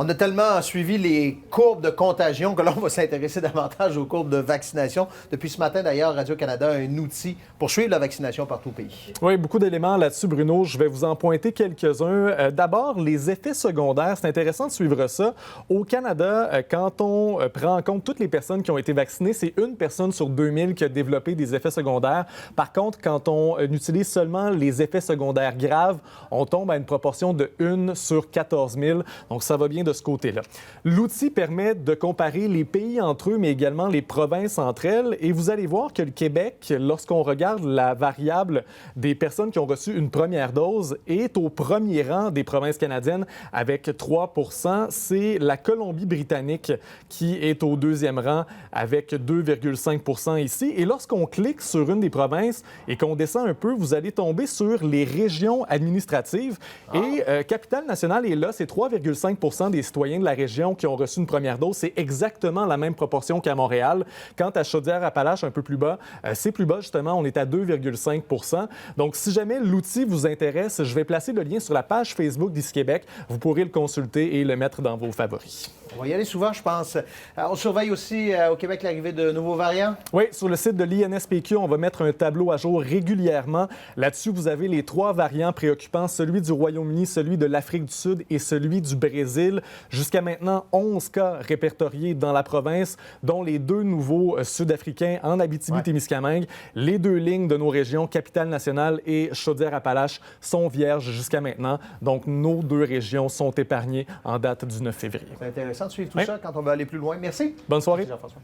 On a tellement suivi les courbes de contagion que là, on va s'intéresser davantage aux courbes de vaccination. Depuis ce matin, d'ailleurs, Radio-Canada a un outil pour suivre la vaccination partout au pays. Oui, beaucoup d'éléments là-dessus, Bruno. Je vais vous en pointer quelques-uns. D'abord, les effets secondaires. C'est intéressant de suivre ça. Au Canada, quand on prend en compte toutes les personnes qui ont été vaccinées, c'est 1 personne sur 2000 qui a développé des effets secondaires. Par contre, quand on utilise seulement les effets secondaires graves, on tombe à une proportion de 1 sur 14 000. Donc, ça va bien de ce côté-là. L'outil permet de comparer les pays entre eux, mais également les provinces entre elles. Et vous allez voir que le Québec, lorsqu'on regarde la variable des personnes qui ont reçu une première dose, est au premier rang des provinces canadiennes avec 3 %. C'est la Colombie-Britannique qui est au deuxième rang avec 2,5 % ici. Et lorsqu'on clique sur une des provinces et qu'on descend un peu, vous allez tomber sur les régions administratives. Et Capitale-Nationale est là, c'est 3,5 % des citoyens de la région qui ont reçu une première dose. C'est exactement la même proportion qu'à Montréal. Quant à Chaudière-Appalaches, un peu plus bas, c'est plus bas justement, on est à 2,5 % Donc, si jamais l'outil vous intéresse, je vais placer le lien sur la page Facebook d'Ici Québec. Vous pourrez le consulter et le mettre dans vos favoris. On va y aller souvent, je pense. On surveille aussi au Québec l'arrivée de nouveaux variants. Oui, sur le site de l'INSPQ, on va mettre un tableau à jour régulièrement. Là-dessus, vous avez les 3 variants préoccupants, celui du Royaume-Uni, celui de l'Afrique du Sud et celui du Brésil. Jusqu'à maintenant, 11 cas répertoriés dans la province, dont les 2 nouveaux sud-africains en Abitibi-Témiscamingue. Les 2 lignes de nos régions, Capitale-Nationale et Chaudière-Appalaches, sont vierges jusqu'à maintenant. Donc, nos 2 régions sont épargnées en date du 9 février. C'est intéressant de suivre tout ça quand on va aller plus loin. Merci. Bonne soirée. Merci Jean-François.